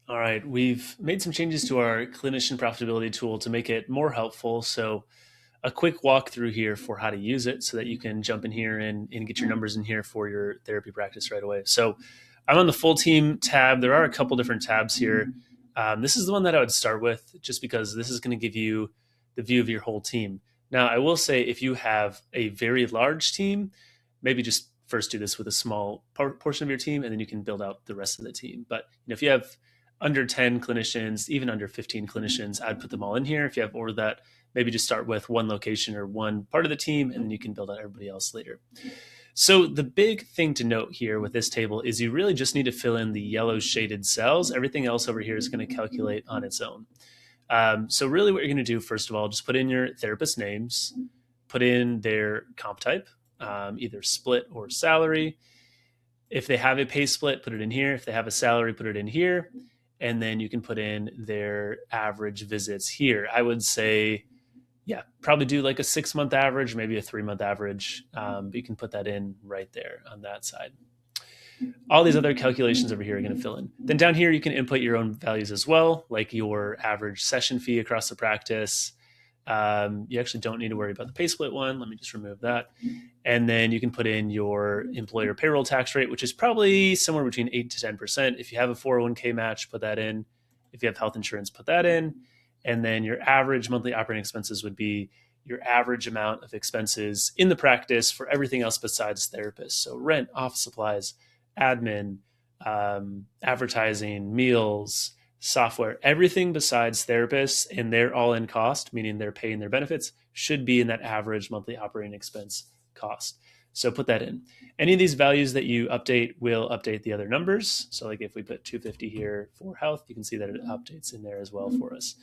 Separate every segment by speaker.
Speaker 1: All right, we've made some changes to our clinician profitability tool to make it more helpful. So, a quick walkthrough here for how to use it so that you can jump in here and get your numbers in here for your therapy practice right away. So, I'm on the full team tab. There are a couple different tabs here. This is the one that I would start with just because this is going to give you the view of your whole team. Now, I will say if you have a very large team, maybe just first do this with a small portion of your team and then you can build out the rest of the team. But if you have under 10 clinicians, even under 15 clinicians, I'd put them all in here. If you have over that, maybe just start with one location or one part of the team, and then you can build out everybody else later. So the big thing to note here with this table is you really just need to fill in the yellow shaded cells. Everything else over here is going to calculate on its own. So really what you're going to do, first of all, just put in your therapist names, put in their comp type, either split or salary. If they have a pay split, put it in here. If they have a salary, put it in here. And then you can put in their average visits here. I would say, yeah, probably do like a 6-month average, maybe a 3-month average. But you can put that in right there on that side. All these other calculations over here are going to fill in. Then down here, you can input your own values as well, like your average session fee across the practice. You actually don't need to worry about the pay split one. Let me just remove that. And then you can put in your employer payroll tax rate, which is probably somewhere between 8 to 10%. If you have a 401k match, put that in. If you have health insurance, put that in. And then your average monthly operating expenses would be your average amount of expenses in the practice for everything else besides therapists. So rent, office supplies, admin, advertising, meals, software, everything besides therapists and their all-in cost, meaning their pay and their benefits, should be in that average monthly operating expense cost. So put that in. Any of these values that you update will update the other numbers. So like if we put 250 here for health, you can see that it updates in there as well for us.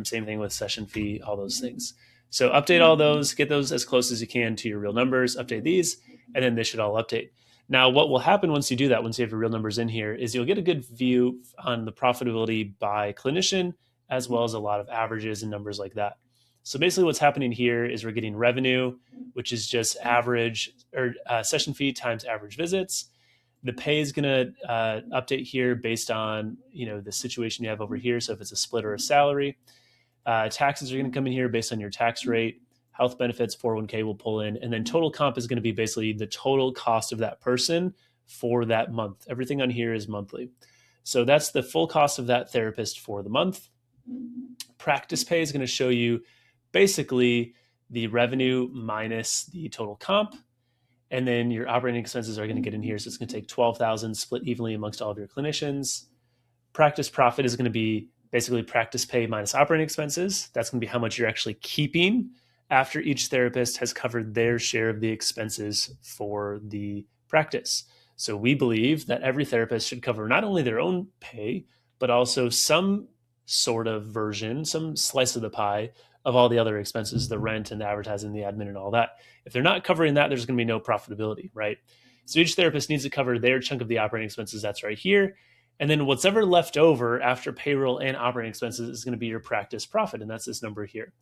Speaker 1: Same thing with session fee, all those things. So update all those, get those as close as you can to your real numbers, update these, and then this should all update. Now, what will happen once you do that, once you have your real numbers in here, is you'll get a good view on the profitability by clinician, as well as a lot of averages and numbers like that. So basically what's happening here is we're getting revenue, which is just average or session fee times average visits. The pay is going to update here based on the situation you have over here. So if it's a split or a salary, taxes are going to come in here based on your tax rate. Health benefits, 401k will pull in, and then total comp is going to be basically the total cost of that person for that month. Everything on here is monthly. So that's the full cost of that therapist for the month. Practice pay is going to show you basically the revenue minus the total comp. And then your operating expenses are going to get in here. So it's going to take 12,000 split evenly amongst all of your clinicians. Practice profit is going to be basically practice pay minus operating expenses. That's going to be how much you're actually keeping after each therapist has covered their share of the expenses for the practice. So we believe that every therapist should cover not only their own pay, but also some sort of version, some slice of the pie of all the other expenses, the rent and the advertising, the admin and all that. If they're not covering that, there's going to be no profitability, right? So each therapist needs to cover their chunk of the operating expenses. That's right here. And then what's ever left over after payroll and operating expenses is going to be your practice profit. And that's this number here.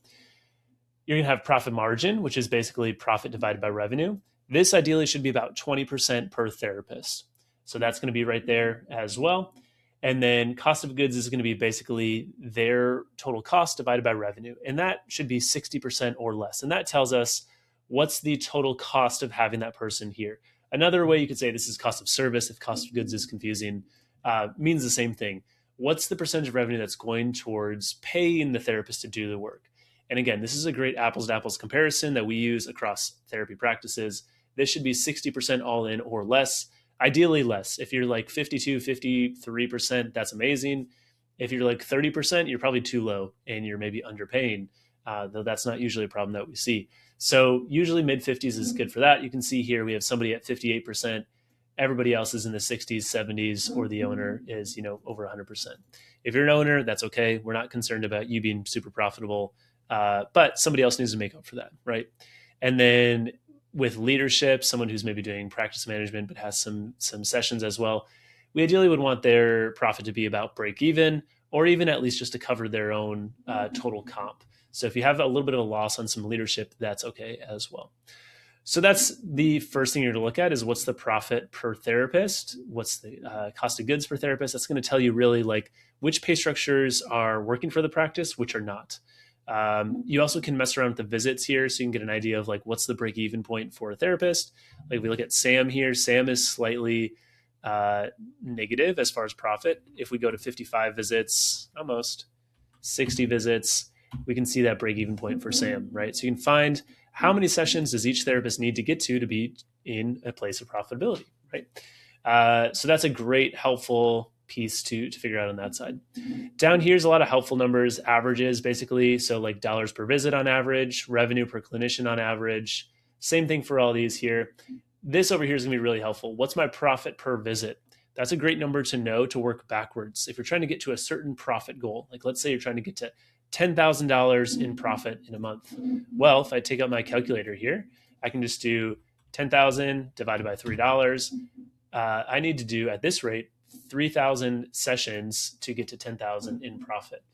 Speaker 1: You're going to have profit margin, which is basically profit divided by revenue. This ideally should be about 20% per therapist. So that's going to be right there as well. And then cost of goods is going to be basically their total cost divided by revenue. And that should be 60% or less. And that tells us what's the total cost of having that person here. Another way you could say this is cost of service, if cost of goods is confusing, means the same thing. What's the percentage of revenue that's going towards paying the therapist to do the work? And again, this is a great apples to apples comparison that we use across therapy practices. This should be 60% all in or less, ideally less. If you're like 52, 53%, that's amazing. If you're like 30%, you're probably too low and you're maybe underpaying, though that's not usually a problem that we see. So usually mid 50s is good for that. You can see here we have somebody at 58%. Everybody else is in the 60s, 70s, or the owner is, over 100%. If you're an owner, that's okay. We're not concerned about you being super profitable. But somebody else needs to make up for that, right? And then with leadership, someone who's maybe doing practice management but has some sessions as well, we ideally would want their profit to be about break even, or even at least just to cover their own total comp. So if you have a little bit of a loss on some leadership, that's okay as well. So that's the first thing you're going to look at is what's the profit per therapist? What's the cost of goods per therapist? That's going to tell you really like which pay structures are working for the practice, which are not. You also can mess around with the visits here so you can get an idea of like what's the break even point for a therapist. Like if we look at Sam here, Sam is slightly negative as far as profit. If we go to 55 visits, almost 60 visits, we can see that break even point for Sam, right? So you can find how many sessions does each therapist need to get to be in a place of profitability, right? So that's a great, helpful piece to figure out on that side. Down here is a lot of helpful numbers, averages basically. So like dollars per visit on average, revenue per clinician on average. Same thing for all these here. This over here is going to be really helpful. What's my profit per visit? That's a great number to know to work backwards. If you're trying to get to a certain profit goal, like let's say you're trying to get to $10,000 in profit in a month. Well, if I take out my calculator here, I can just do 10,000 divided by $3. I need to do at this rate 3,000 sessions to get to 10,000 in profit.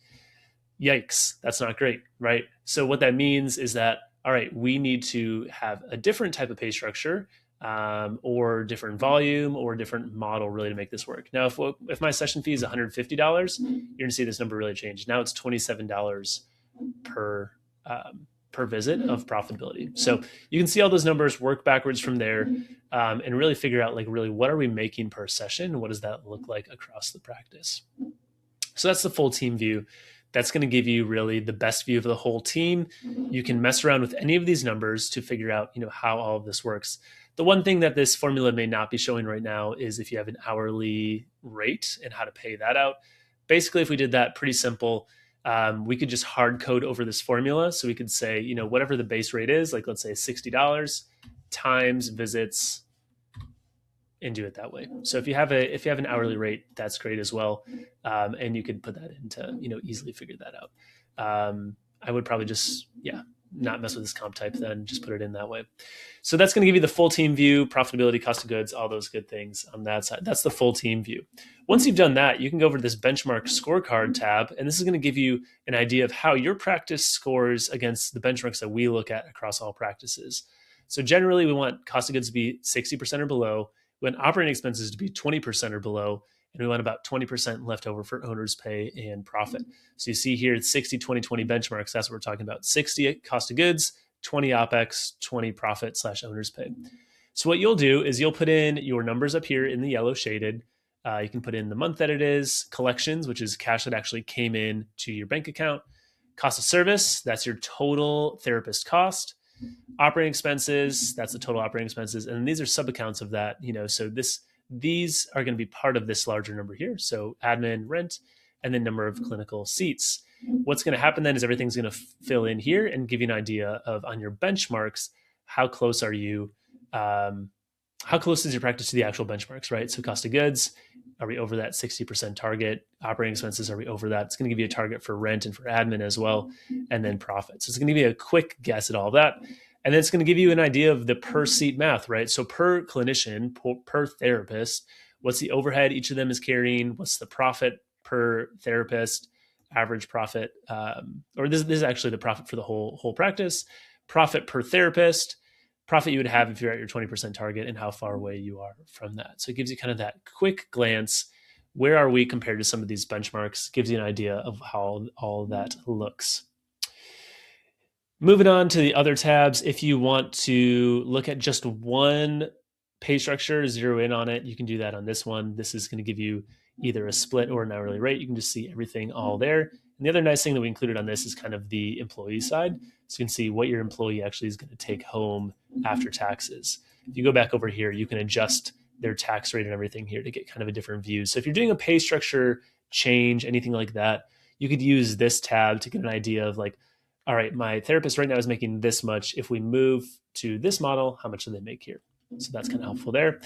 Speaker 1: Yikes, that's not great, right? So what that means is that, all right, we need to have a different type of pay structure or different volume or different model really to make this work. Now, if my session fee is $150, you're going to see this number really change. Now it's $27 per visit of profitability. So you can see all those numbers, work backwards from there, and really figure out like really what are we making per session and what does that look like across the practice. So that's the full team view. That's going to give you really the best view of the whole team. You can mess around with any of these numbers to figure out, how all of this works. The one thing that this formula may not be showing right now is if you have an hourly rate and how to pay that out. Basically, if we did that, pretty simple. We could just hard code over this formula. So we could say, whatever the base rate is, like let's say $60 times visits, and do it that way. So if you have an hourly rate, that's great as well, and you could put that into easily figure that out. I would probably just not mess with this comp type, then just put it in that way. So that's going to give you the full team view, profitability, cost of goods, all those good things on that side. That's the full team view. Once you've done that, you can go over to this benchmark scorecard tab, and this is going to give you an idea of how your practice scores against the benchmarks that we look at across all practices. So generally, we want cost of goods to be 60% or below. We want operating expenses to be 20% or below, and we want about 20% left over for owner's pay and profit. So you see here, it's 60, 20, 20 benchmarks. That's what we're talking about. 60 cost of goods, 20 OPEX, 20 profit / owner's pay. So what you'll do is you'll put in your numbers up here in the yellow shaded. You can put in the month that it is, collections, which is cash that actually came in to your bank account, cost of service, that's your total therapist cost, operating expenses, that's the total operating expenses. And these are sub-accounts of that, so these are going to be part of this larger number here. So admin, rent, and then number of clinical seats. What's going to happen then is everything's going to fill in here and give you an idea of on your benchmarks, how close are you? How close is your practice to the actual benchmarks, right? So cost of goods, are we over that 60% target? Operating expenses, are we over that? It's going to give you a target for rent and for admin as well, and then profits. So it's going to give you a quick guess at all of that. And then it's going to give you an idea of the per seat math, right? So per clinician, per therapist, what's the overhead each of them is carrying? What's the profit per therapist, average profit? Or this is actually the profit for the whole practice. Profit per therapist, profit you would have if you're at your 20% target, and how far away you are from that. So it gives you kind of that quick glance. Where are we compared to some of these benchmarks? Gives you an idea of how all that looks. Moving on to the other tabs, if you want to look at just one pay structure, zero in on it, you can do that on this one. This is going to give you either a split or an hourly rate. You can just see everything all there. And the other nice thing that we included on this is kind of the employee side. So you can see what your employee actually is going to take home after taxes. If you go back over here, you can adjust their tax rate and everything here to get kind of a different view. So if you're doing a pay structure change, anything like that, you could use this tab to get an idea of like, all right, my therapist right now is making this much. If we move to this model, how much do they make here? So that's kind of helpful there.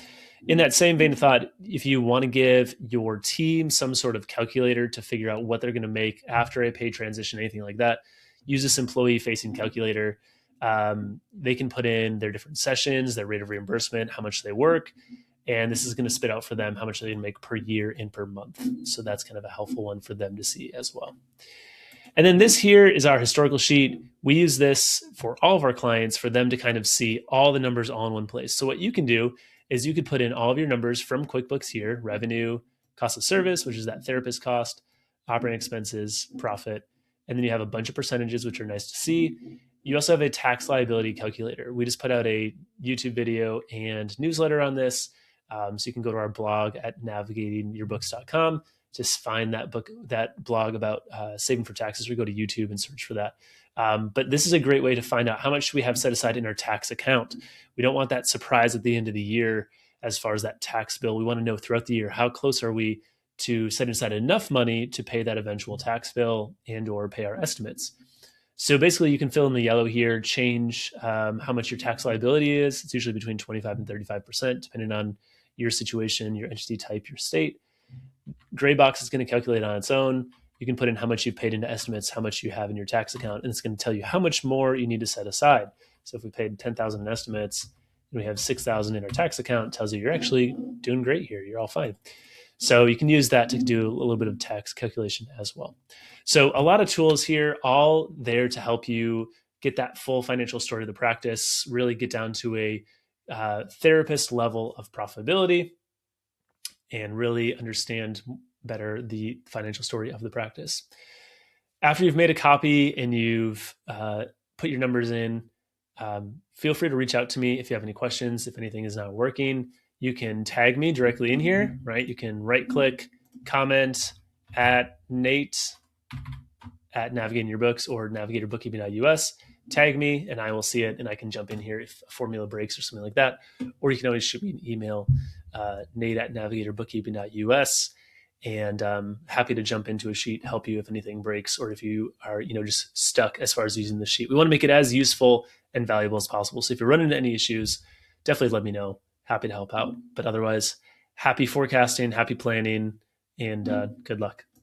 Speaker 1: In that same vein of thought, if you want to give your team some sort of calculator to figure out what they're going to make after a pay transition, anything like that, use this employee-facing calculator. They can put in their different sessions, their rate of reimbursement, how much they work, and this is going to spit out for them how much they can make per year and per month. So that's kind of a helpful one for them to see as well. And then this here is our historical sheet. We use this for all of our clients for them to kind of see all the numbers all in one place. So what you can do is you could put in all of your numbers from QuickBooks here: revenue, cost of service, which is that therapist cost, operating expenses, profit, and then you have a bunch of percentages, which are nice to see. You also have a tax liability calculator. We just put out a YouTube video and newsletter on this. So you can go to our blog at navigatingyourbooks.com. Just find that blog about saving for taxes, or go to YouTube and search for that. But this is a great way to find out how much we have set aside in our tax account. We don't want that surprise at the end of the year as far as that tax bill. We want to know throughout the year, how close are we to setting aside enough money to pay that eventual tax bill and or pay our estimates. So basically, you can fill in the yellow here, change how much your tax liability is. It's usually between 25 and 35%, depending on your situation, your entity type, your state. Gray box is going to calculate on its own. You can put in how much you've paid into estimates, how much you have in your tax account, and it's going to tell you how much more you need to set aside. So if we paid 10,000 in estimates and we have 6,000 in our tax account, it tells you you're actually doing great here. You're all fine. So you can use that to do a little bit of tax calculation as well. So a lot of tools here, all there to help you get that full financial story of the practice, really get down to a therapist level of profitability and really understand better the financial story of the practice. After you've made a copy and you've put your numbers in, feel free to reach out to me if you have any questions. If anything is not working, you can tag me directly in here, right? You can right click, comment at Nate at Navigating Your Books or navigatorbookkeeping.us. Tag me and I will see it, and I can jump in here if a formula breaks or something like that. Or you can always shoot me an email, Nate at navigatorbookkeeping.us. And happy to jump into a sheet, help you if anything breaks, or if you are, just stuck as far as using the sheet. We want to make it as useful and valuable as possible. So if you're running into any issues, definitely let me know. Happy to help out. But otherwise, happy forecasting, happy planning, and good luck.